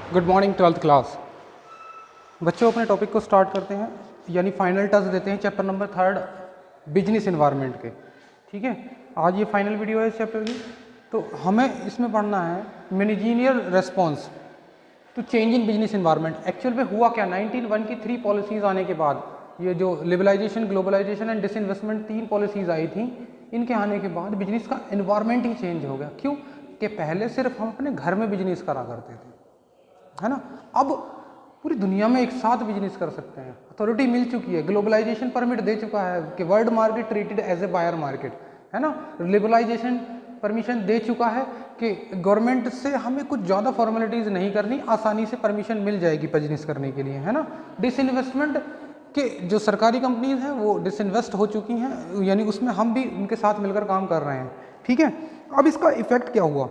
Good morning 12th class. बच्चों अपने topic को स्टार्ट करते हैं, यानी फाइनल टच देते हैं चैप्टर नंबर 3 बिजनेस एनवायरनमेंट के। ठीक है, आज ये फाइनल वीडियो है इस चैप्टर की। तो हमें इसमें पढ़ना है managerial response to change in business environment. Actual में हुआ क्या, 1901 की 3 पॉलिसीज़ आने के बाद, ये जो liberalisation, globalisation and disinvestment 3 policies आई थी, इनके आने के बाद बिजनेस का एनवायरनमेंट ही चेंज हो गया। क्यों कि पहले सिर्फ हम अपने घर में बिजनेस करा करते थे, है ना। अब पूरी दुनिया में एक साथ बिजनेस कर सकते हैं। अथॉरिटी मिल चुकी है, ग्लोबलाइजेशन परमिट दे चुका है कि world market treated as a buyer market, है ना। लिबरलाइजेशन परमिशन दे चुका है कि गवर्नमेंट से हमें कुछ ज़्यादा फॉर्मेलिटीज़ नहीं करनी, आसानी से परमिशन मिल जाएगी बिजनेस करने के लिए, है ना। डिसइन्वेस्टमेंट के जो सरकारी कंपनीज हैं वो डिसइन्वेस्ट हो चुकी हैं, यानी उसमें हम भी उनके साथ मिलकर काम कर रहे हैं। ठीक है, अब इसका इफेक्ट क्या हुआ?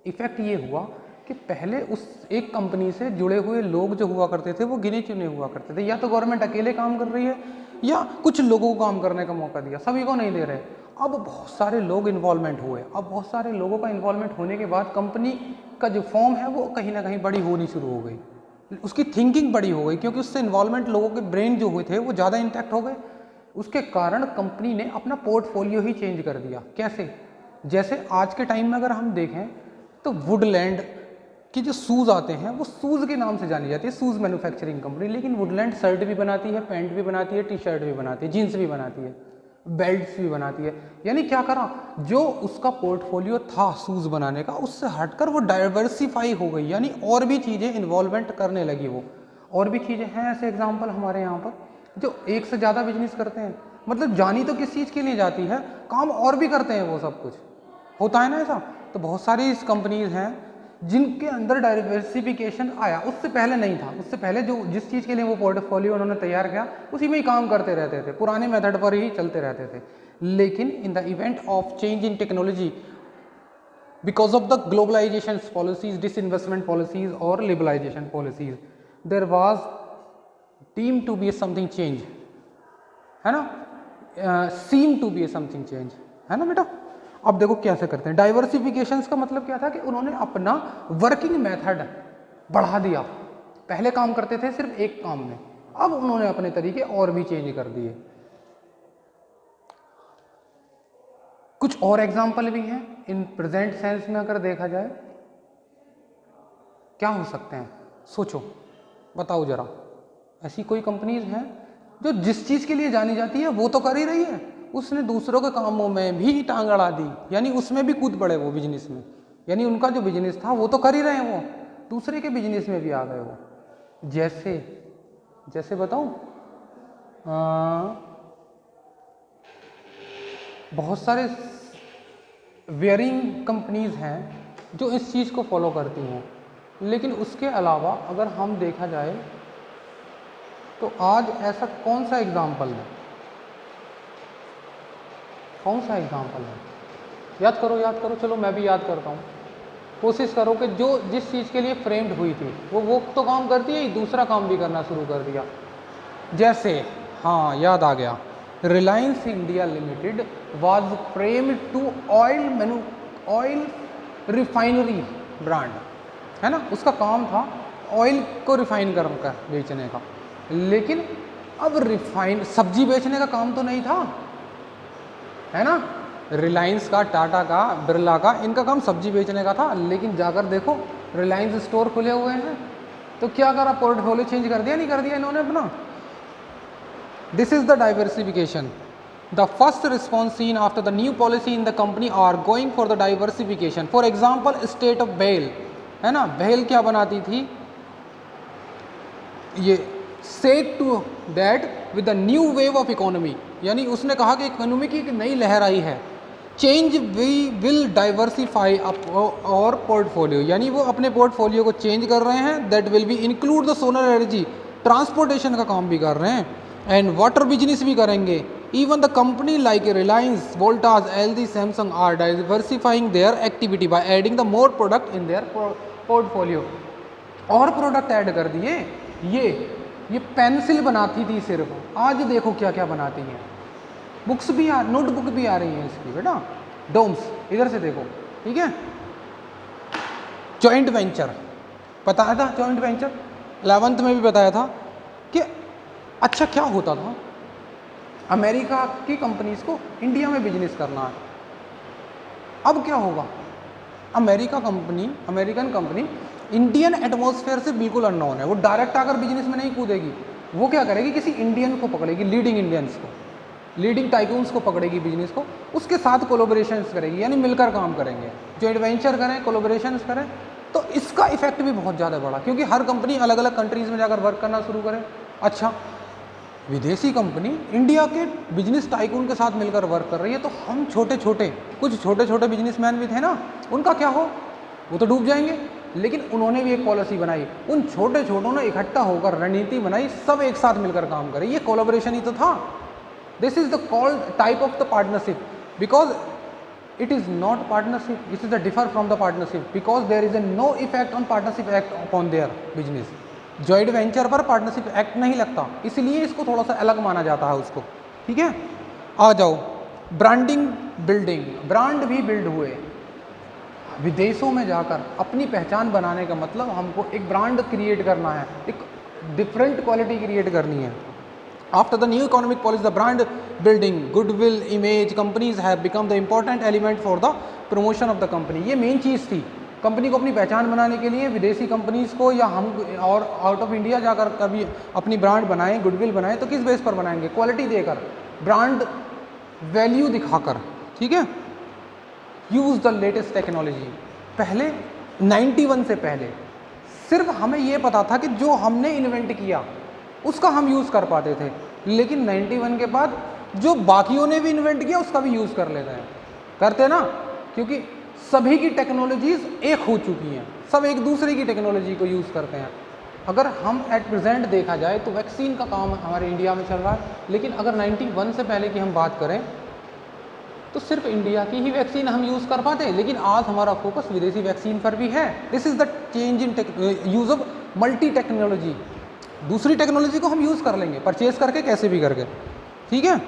इफेक्ट ये हुआ कि पहले उस एक कंपनी से जुड़े हुए लोग जो हुआ करते थे वो गिने चुने हुआ करते थे। या तो गवर्नमेंट अकेले काम कर रही है या कुछ लोगों को काम करने का मौका दिया, सभी को नहीं दे रहे। अब बहुत सारे लोग इन्वॉल्वमेंट हुए। अब बहुत सारे लोगों का इन्वॉल्वमेंट होने के बाद कंपनी का जो फॉर्म है वो कहीं ना कहीं बड़ी होनी शुरू हो गई, उसकी थिंकिंग बड़ी हो गई, क्योंकि उससे इन्वॉल्वमेंट लोगों के ब्रेन जो हुए थे वो ज़्यादा इंटैक्ट हो गए। उसके कारण कंपनी ने अपना पोर्टफोलियो ही चेंज कर दिया। कैसे? जैसे आज के टाइम में अगर हम देखें तो वुडलैंड कि जो शूज़ आते हैं वो शूज़ के नाम से जानी जाती है, शूज़ मैन्युफैक्चरिंग कंपनी। लेकिन वुडलैंड शर्ट भी बनाती है, पैंट भी बनाती है, टी शर्ट भी बनाती है, जीन्स भी बनाती है, बेल्ट्स भी बनाती है। यानी क्या करा, जो उसका पोर्टफोलियो था शूज़ बनाने का, उससे हटकर वो डाइवर्सिफाई हो गई, यानी और भी चीज़ें इन्वॉल्वमेंट करने लगी वो। और भी चीज़ें हैं ऐसे एग्जाम्पल हमारे यहाँ पर जो एक से ज़्यादा बिजनेस करते हैं। मतलब जानी तो किस चीज़ के लिए जाती है, काम और भी करते हैं वो, सब कुछ होता है ना ऐसा। तो बहुत सारी इस कंपनीज हैं जिनके अंदर डाइवर्सिफिकेशन आया, उससे पहले नहीं था। उससे पहले जो जिस चीज़ के लिए वो पोर्टफोलियो उन्होंने तैयार किया उसी में ही काम करते रहते थे, पुराने मेथड पर ही चलते रहते थे। लेकिन in the event of change in technology because of the globalisation policies, disinvestment policies और liberalisation policies, there was deem to be something change, है ना, seem to be something change, है ना बेटा। अब देखो कैसे करते हैं। डाइवर्सिफिकेशंस का मतलब क्या था कि उन्होंने अपना वर्किंग मेथड बढ़ा दिया। पहले काम करते थे सिर्फ एक काम में, अब उन्होंने अपने तरीके और भी चेंज कर दिए। कुछ और एग्जाम्पल भी हैं इन प्रेजेंट सेंस में, अगर देखा जाए क्या हो सकते हैं, सोचो बताओ जरा। ऐसी कोई कंपनीज हैं जो जिस चीज़ के लिए जानी जाती है वो तो कर ही रही है, उसने दूसरों के कामों में भी टांग अड़ा दी, यानी उसमें भी कूद पड़े वो बिजनेस में। यानी उनका जो बिजनेस था वो तो कर ही रहे हैं, वो दूसरे के बिजनेस में भी आ गए वो। जैसे जैसे बताऊं, बहुत सारे वेयरिंग कंपनीज हैं जो इस चीज़ को फॉलो करती हैं। लेकिन उसके अलावा अगर हम देखा जाए तो आज ऐसा कौन सा एग्जाम्पल है, कौन सा एग्जाम्पल है? याद करो याद करो, चलो मैं भी याद करता हूँ। कोशिश करो कि जो जिस चीज़ के लिए फ्रेम्ड हुई थी वो तो काम करती है, दूसरा काम भी करना शुरू कर दिया। जैसे हाँ याद आ गया, Reliance India Limited was framed to oil refinery brand, है ना। उसका काम था ऑयल को रिफाइन कर बेचने का। लेकिन अब रिफाइन सब्जी बेचने का काम तो नहीं था, है ना। रिलायंस का, टाटा का, बिरला का, इनका काम सब्जी बेचने का था। लेकिन जाकर देखो रिलायंस स्टोर खुले हुए हैं, तो क्या करा, पोर्टफोलियो चेंज कर दिया, नहीं कर दिया इन्होंने अपना। This is the diversification. The first response seen after the new policy in the company are going for the diversification. For example state of bell, है ना। बेल क्या बनाती थी, ये said to that with the new wave of economy, यानी उसने कहा कि इकोनॉमी की एक नई लहर आई है। चेंज वी विल डाइवर्सिफाई और पोर्टफोलियो, यानी वो अपने पोर्टफोलियो को चेंज कर रहे हैं। That will be include the solar energy, transportation का काम भी कर रहे हैं, एंड वाटर बिजनेस भी करेंगे। Even the company like Reliance, Voltas, LG, Samsung are diversifying their activity by adding the more product in their portfolio. और product add कर दिए। ये पेंसिल बनाती थी सिर्फ, आज देखो क्या क्या बनाती हैं। बुक्स भी नोटबुक भी आ रही हैं इसकी बेटा, डोम्स, इधर से देखो, ठीक है। जॉइंट वेंचर, बताया था जॉइंट वेंचर, 11th में भी बताया था कि अच्छा क्या होता था, अमेरिका की कंपनीज को इंडिया में बिजनेस करना है। अब क्या होगा, अमेरिकन कंपनी इंडियन एटमॉस्फेयर से बिल्कुल अननोन है, वो डायरेक्ट आकर बिजनेस में नहीं कूदेगी, वो क्या करेगी, किसी इंडियन को पकड़ेगी, लीडिंग इंडियंस को, लीडिंग टाइकून्स को पकड़ेगी बिजनेस को, उसके साथ कोलोबरेशंस करेगी, यानी मिलकर काम करेंगे, जॉइंट वेंचर करें, कोलोबरेशंस करें। तो इसका इफेक्ट भी बहुत ज़्यादा बढ़ा, क्योंकि हर कंपनी अलग अलग कंट्रीज़ में जाकर वर्क करना शुरू करे। अच्छा, विदेशी कंपनी इंडिया के बिजनेस टाइकून के साथ मिलकर वर्क कर रही है, तो हम कुछ छोटे छोटे बिजनेसमैन भी थे ना, उनका क्या हो, वो तो डूब जाएंगे। लेकिन उन्होंने भी एक पॉलिसी बनाई, उन छोटे छोटों ने इकट्ठा होकर रणनीति बनाई, सब एक साथ मिलकर काम करें, ये कोलैबोरेशन ही तो था। This is the called type of the partnership, because it is not partnership, this is the differ from the partnership, because there is a no effect on partnership act upon their business। Joint venture पर partnership act नहीं लगता, इसलिए इसको थोड़ा सा अलग माना जाता है उसको, ठीक है। आ जाओ, ब्रांडिंग बिल्डिंग, ब्रांड भी बिल्ड हुए विदेशों में जाकर। अपनी पहचान बनाने का मतलब हमको एक ब्रांड क्रिएट करना है, एक डिफरेंट क्वालिटी क्रिएट करनी है। After the new economic policy, the brand building, goodwill, image, companies have become the important element for the promotion of the company। ये मेन चीज़ थी, कंपनी को अपनी पहचान बनाने के लिए विदेशी कंपनीज को या हम और आउट ऑफ इंडिया जाकर कभी अपनी ब्रांड बनाएं, गुडविल बनाएं, तो किस बेस पर बनाएंगे, क्वालिटी देकर, ब्रांड वैल्यू दिखाकर, ठीक है। यूज़ द लेटेस्ट टेक्नोलॉजी, पहले 91 से पहले सिर्फ हमें ये पता था कि जो हमने इन्वेंट किया उसका हम यूज़ कर पाते थे, लेकिन 91 के बाद जो बाकियों ने भी इन्वेंट किया उसका भी यूज़ कर लेते हैं, करते ना, क्योंकि सभी की टेक्नोलॉजीज एक हो चुकी हैं, सब एक दूसरे की टेक्नोलॉजी को यूज़ करते हैं। अगर हम एट प्रेजेंट देखा जाए तो वैक्सीन का काम हमारे इंडिया में चल रहा है, लेकिन अगर 91 से पहले की हम बात करें तो सिर्फ इंडिया की ही वैक्सीन हम यूज़ कर पाते हैं, लेकिन आज हमारा फोकस विदेशी वैक्सीन पर भी है। This is the change in use of multi technology, दूसरी टेक्नोलॉजी को हम यूज़ कर लेंगे, परचेज करके कैसे भी करके, ठीक है।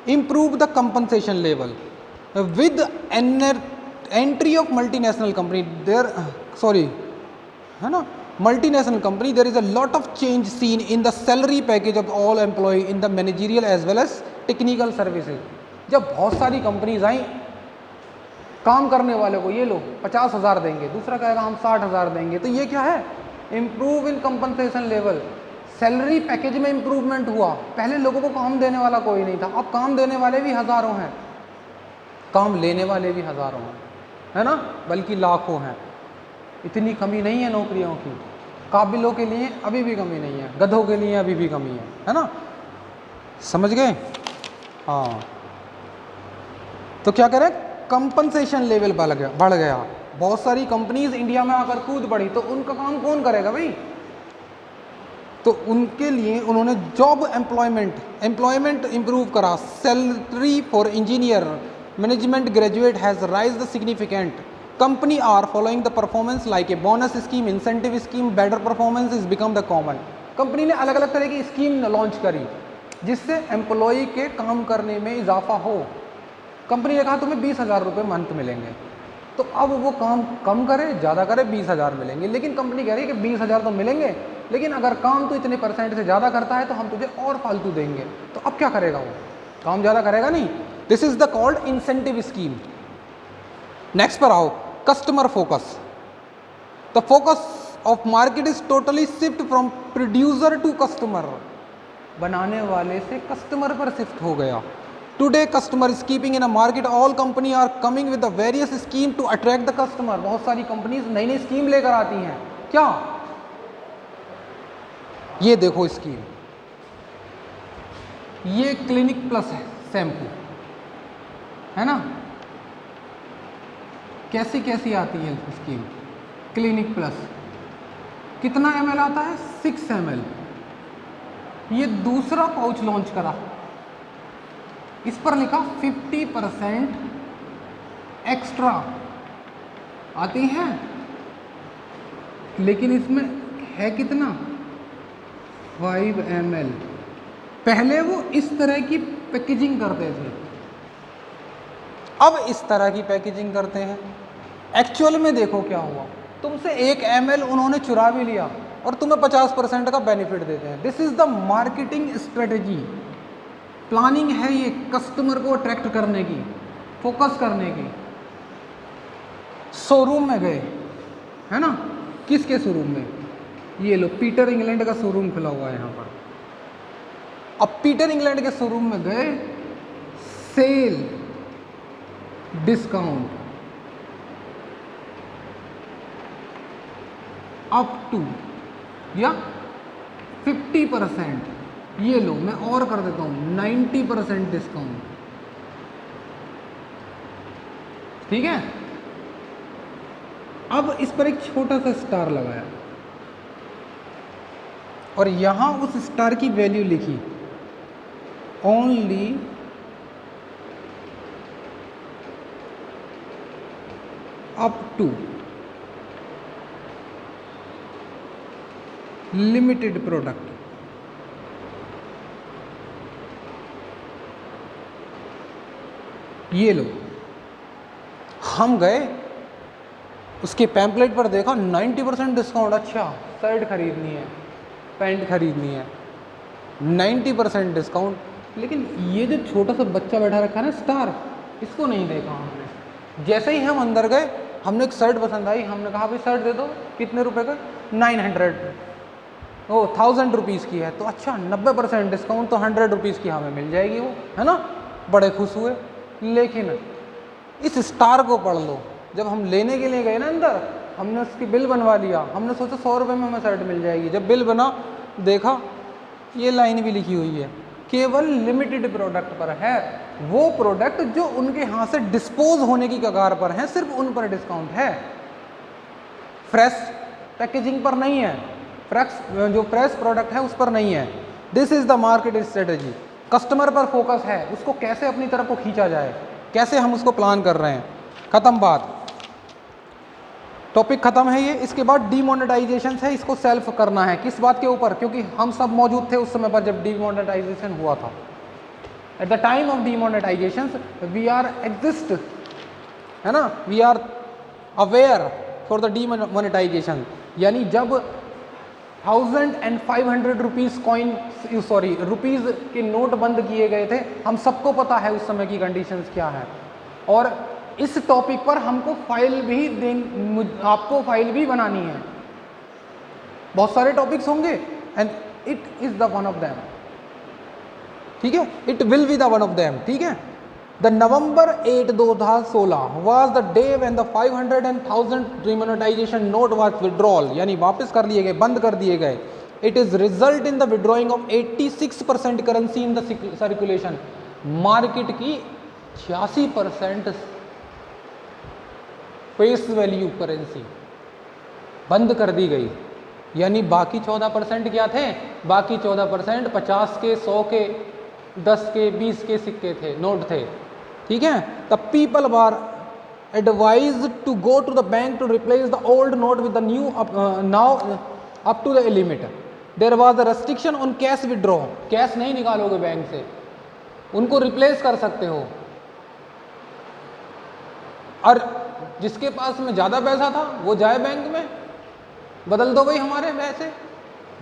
Improve the compensation level with entry of multinational company, there sorry है ना, multinational company, there is a lot of change seen in the salary package of all employ in the managerial as well as technical services. जब बहुत सारी companies आई, काम करने वाले को ये लो 50,000 देंगे, दूसरा कहेगा हम 60,000 देंगे, तो ये क्या है, improve in compensation level, salary package में इम्प्रूवमेंट हुआ। पहले लोगों को काम देने वाला कोई नहीं था, अब काम देने वाले भी हज़ारों हैं, काम लेने वाले भी हज़ारों हैं, है ना, बल्कि लाखों हैं। इतनी कमी नहीं है नौकरियों की, काबिलों के लिए अभी भी कमी नहीं है, गधों के लिए अभी भी कमी है ना, समझ गए। हाँ, तो क्या करें, कंपनसेशन लेवल बढ़ गया। बहुत सारी कंपनीज इंडिया में आकर कूद पड़ी, तो उनका काम कौन करेगा भाई, तो उनके लिए उन्होंने जॉब एम्प्लॉयमेंट इंप्रूव करा। Salary for engineer, management graduate has raised significant. Company are following the performance like a bonus scheme, incentive scheme, better performance is become the common. Company ने अलग अलग तरह की स्कीम लॉन्च करी जिससे employ के काम करने में इजाफा हो। कंपनी ने कहा तुम्हें 20,000 रुपये मंथ मिलेंगे, तो अब वो काम कम करे ज़्यादा करे 20,000 मिलेंगे, लेकिन कंपनी कह रही है कि 20,000 तो मिलेंगे, लेकिन अगर काम तो इतने % से ज़्यादा करता है तो हम तुझे और फालतू देंगे। तो अब क्या करेगा वो, काम ज़्यादा करेगा नहीं। This is the called incentive scheme. Next पर आओ, customer focus. The focus of market is totally shift from producer to customer, बनाने वाले से कस्टमर पर शिफ्ट हो गया। Today customer is keeping in a market, all company are coming with the various scheme to attract the customer. बहुत सारी companies नई नई स्कीम लेकर आती हैं, क्या, ये देखो स्कीम, ये क्लिनिक प्लस है शैम्पू, है ना, कैसी कैसी आती है स्कीम। क्लिनिक प्लस कितना ml आता है, 6 ml। ये दूसरा पाउच लॉन्च करा, इस पर लिखा 50% एक्स्ट्रा आती हैं, लेकिन इसमें है कितना, 5 ml। पहले वो इस तरह की पैकेजिंग करते थे, अब इस तरह की पैकेजिंग करते हैं। एक्चुअल में देखो क्या हुआ, तुमसे 1 ml उन्होंने चुरा भी लिया और तुम्हें 50% का बेनिफिट देते हैं। This is the marketing strategy. Planning है ये कस्टमर को अट्रैक्ट करने की, फोकस करने की। शोरूम में गए, है ना, किसके शोरूम में, ये लो पीटर इंग्लैंड का शोरूम खुला हुआ है यहाँ पर। अब पीटर इंग्लैंड के शोरूम में गए, सेल डिस्काउंट अप टू या 50%, ये लो मैं और कर देता हूं 90% डिस्काउंट, ठीक है। अब इस पर एक छोटा सा स्टार लगाया और यहां उस स्टार की वैल्यू लिखी only up to limited product. ये लो, हम गए उसके पैम्पलेट पर देखा 90% डिस्काउंट। अच्छा, शर्ट खरीदनी है, पैंट खरीदनी है, 90% डिस्काउंट। लेकिन ये जो छोटा सा बच्चा बैठा रखा है ना स्टार, इसको नहीं देखा हमने। जैसे ही हम अंदर गए, हमने एक शर्ट पसंद आई, हमने कहा भाई शर्ट दे दो, कितने रुपए का, 900, ओ 1000 रुपीज़ की है। तो अच्छा 90% डिस्काउंट, तो 100 रुपीज़ की हमें मिल जाएगी वो, है ना, बड़े खुश हुए। लेकिन इस स्टार को पढ़ लो, जब हम लेने के लिए गए ना अंदर, हमने उसकी बिल बनवा लिया, हमने सोचा 100 रुपये में हमें शर्ट मिल जाएगी। जब बिल बना, देखा ये लाइन भी लिखी हुई है, केवल लिमिटेड प्रोडक्ट पर है। वो प्रोडक्ट जो उनके हाथ से डिस्पोज होने की कगार पर हैं, सिर्फ उन पर डिस्काउंट है, फ्रेश पैकेजिंग पर नहीं है, जो फ्रेश प्रोडक्ट है उस पर नहीं है। This is the market strategy. Customer पर फोकस है, उसको कैसे अपनी तरफ को खींचा जाए, कैसे हम उसको प्लान कर रहे हैं। खत्म बात, टॉपिक खत्म है ये। इसके बाद डीमोनेटाइजेशन है, इसको सेल्फ करना है। किस बात के ऊपर, क्योंकि हम सब मौजूद थे उस समय पर जब डीमोनेटाइजेशन हुआ था। At the time of demonetisation we are exist, है ना, we are aware for the demonetisation. यानी जब 1500 रुपीज़ कॉइन, सॉरी रुपीज़ के नोट बंद किए गए थे, हम सबको पता है उस समय की कंडीशंस क्या है। और इस टॉपिक पर हमको फाइल भी आपको फाइल भी बनानी है। बहुत सारे टॉपिक्स होंगे and it is the one of them, ठीक है, it will be the one of them, ठीक है। The November 8, 2016 was the day when the 500 and 1000 demonetization note was withdrawal, यानी वापस कर लिए गए, बंद कर दिए गए। It is result in the withdrawing of 86% currency in the circulation। Market की 86% फेस वैल्यू करेंसी बंद कर दी गई। यानी बाकी 14% क्या थे, बाकी 14% 50 के, 100 के, 10 के, 20 के सिक्के थे, नोट थे, ठीक है। The people were advise to go to the bank to replace the old note with the new, now up to the limit. There was a restriction on cash withdraw. Cash नहीं निकालोगे bank से, उनको replace कर सकते हो। और जिसके पास में ज़्यादा पैसा था वो जाए बैंक में, बदल दो भाई हमारे पैसे,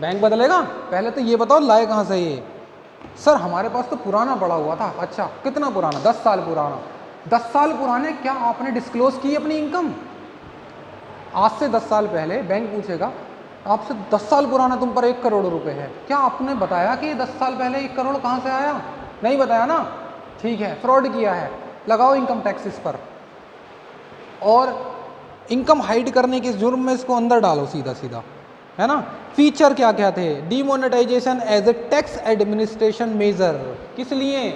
बैंक बदलेगा। पहले तो ये बताओ लाए कहाँ से ये, सर हमारे पास तो पुराना पड़ा हुआ था। अच्छा कितना पुराना, 10 साल पुराना। 10 साल पुराने, क्या आपने डिस्क्लोज की अपनी इनकम? आज से 10 साल पहले बैंक पूछेगा आपसे, 10 साल पुराना तुम पर 1 करोड़ रुपए है, क्या आपने बताया कि 10 साल पहले 1 करोड़ कहाँ से आया? नहीं बताया ना, ठीक है, फ्रॉड किया है, लगाओ इनकम टैक्स इस पर। और इनकम हाइड करने के जुर्म में इसको अंदर डालो सीधा सीधा, है ना। फीचर क्या क्या थे, demonetisation as a tax administration measure. किस लिए?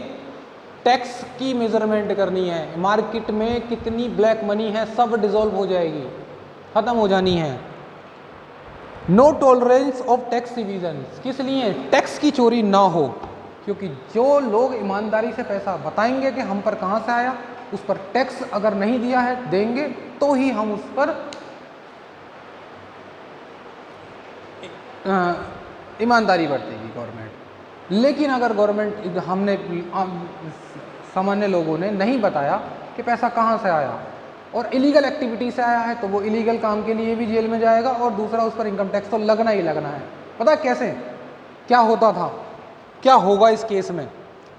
टैक्स की मेजरमेंट करनी है। मार्केट में कितनी ब्लैक मनी है सब डिसॉल्व हो जाएगी, खत्म हो जानी है। No tolerance of tax evasion. किस लिए? टैक्स की चोरी ना हो, क्योंकि जो लोग ईमानदारी से पैसा बताएंगे कि हम पर कहाँ से आया, उस पर टैक्स अगर नहीं दिया है देंगे तो ही हम उस पर ईमानदारी बरतेगी गवर्नमेंट। लेकिन अगर गवर्नमेंट, हमने सामान्य लोगों ने नहीं बताया कि पैसा कहाँ से आया और इलीगल एक्टिविटी से आया है तो वो इलीगल काम के लिए भी जेल में जाएगा, और दूसरा उस पर इनकम टैक्स तो लगना ही लगना है। पता कैसे, क्या होता था, क्या होगा इस केस में?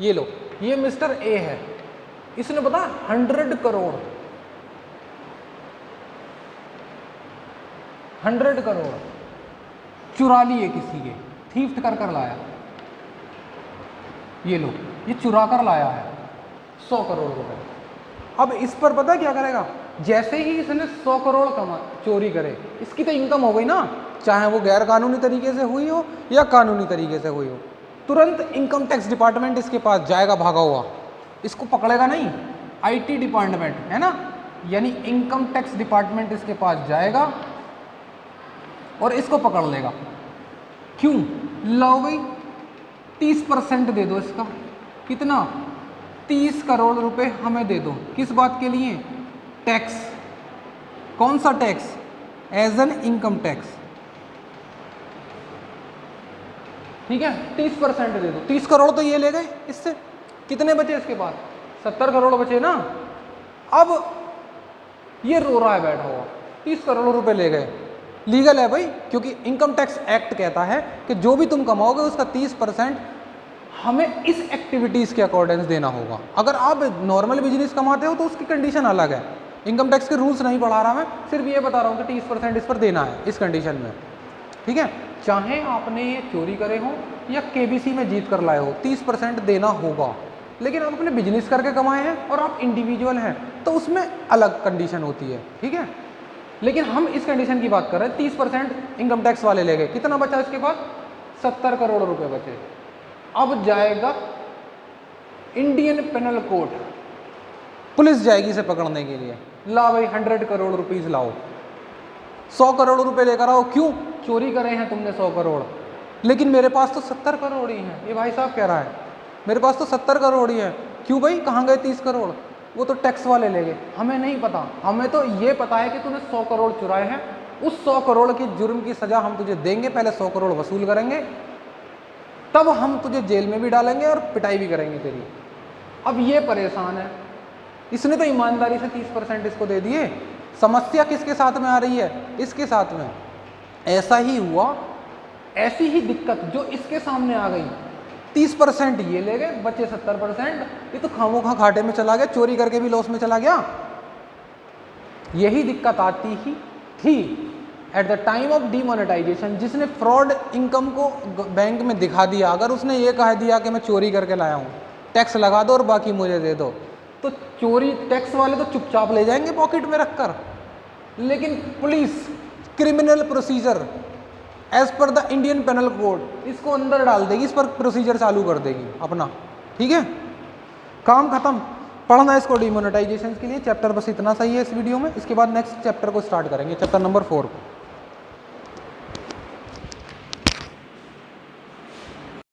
ये लो, ये मिस्टर ए है, इसने पता 100 करोड़ 100 करोड़ चुरा लिए किसी के, थीफ्ट कर लाया। ये लो, ये चुरा कर लाया है 100 करोड़ रुपए। अब इस पर पता क्या करेगा, जैसे ही इसने 100 करोड़ चोरी करे, इसकी तो इनकम हो गई ना, चाहे वो गैर कानूनी तरीके से हुई हो या कानूनी तरीके से हुई हो, तुरंत इनकम टैक्स डिपार्टमेंट इसके पास जाएगा भागा हुआ, इसको पकड़ेगा नहीं, आईटी डिपार्टमेंट है ना, यानी इनकम टैक्स डिपार्टमेंट इसके पास जाएगा और इसको पकड़ लेगा। क्यों? लो भाई 30% दे दो इसका, कितना? 30 करोड़ रुपए हमें दे दो। किस बात के लिए? टैक्स। कौन सा tax? As an income tax. ठीक है, 30% दे दो। 30 करोड़ तो ये ले गए, इससे कितने बचे इसके पास? 70 करोड़ बचे ना। अब ये रो रहा है बैठा हुआ, 30 करोड़ रुपए ले गए। लीगल है भाई, क्योंकि इनकम टैक्स एक्ट कहता है कि जो भी तुम कमाओगे उसका 30% हमें इस एक्टिविटीज़ के अकॉर्डिंग देना होगा। अगर आप नॉर्मल बिजनेस कमाते हो तो उसकी कंडीशन अलग है, इनकम टैक्स के रूल्स नहीं पढ़ा रहा मैं, सिर्फ ये बता रहा हूँ कि 30% इस पर देना है इस कंडीशन में। ठीक है, चाहे आपने ये चोरी करे हो या केबीसी में जीत कर लाए हो, 30% देना होगा। लेकिन आप अपने बिजनेस करके कमाए हैं और आप इंडिविजुअल हैं तो उसमें अलग कंडीशन होती है। ठीक है, लेकिन हम इस कंडीशन की बात कर रहे हैं, 30% इनकम टैक्स वाले ले गए। कितना बचा इसके पास? 70 करोड़ रुपए बचे। अब जाएगा इंडियन पेनल कोड, पुलिस जाएगी इसे पकड़ने के लिए। ला भाई 100 करोड़ रुपीस लाओ, 100 करोड़ रुपए लेकर आओ। क्यों? चोरी करे हैं तुमने 100 करोड़, लेकिन मेरे पास तो 70 करोड़ ही हैं। ये भाई साहब कह रहा है मेरे पास तो 70 करोड़ ही है। क्यों भाई, कहाँ गए 30 करोड़? वो तो टैक्स वाले ले गए, हमें नहीं पता। हमें तो ये पता है कि तूने 100 करोड़ चुराए हैं, उस 100 करोड़ के जुर्म की सजा हम तुझे देंगे। पहले 100 करोड़ वसूल करेंगे, तब हम तुझे जेल में भी डालेंगे और पिटाई भी करेंगे तेरी। अब ये परेशान है, इसने तो ईमानदारी से 30% इसको दे दिए। समस्या किसके साथ में आ रही है? इसके साथ में। ऐसा ही हुआ, ऐसी ही दिक्कत जो इसके सामने आ गई। 30% ये ले गए, बचे 70%। ये तो खामोखा घाटे में चला गया, चोरी करके भी लॉस में चला गया। यही दिक्कत आती ही थी at the time of demonetisation. जिसने फ्रॉड इनकम को बैंक में दिखा दिया, अगर उसने ये कह दिया कि मैं चोरी करके लाया हूँ, टैक्स लगा दो और बाकी मुझे दे दो, तो चोरी टैक्स वाले तो चुपचाप ले जाएंगे पॉकेट में रखकर। लेकिन police criminal procedure as per the Indian penal code इसको अंदर डाल देगी, इस पर प्रोसीजर चालू कर देगी अपना। ठीक है, काम खत्म। पढ़ना इसको डीमोनेटाइजेशन के लिए। चैप्टर बस इतना सही है इस वीडियो में। इसके बाद नेक्स्ट चैप्टर को स्टार्ट करेंगे, चैप्टर नंबर 4 को।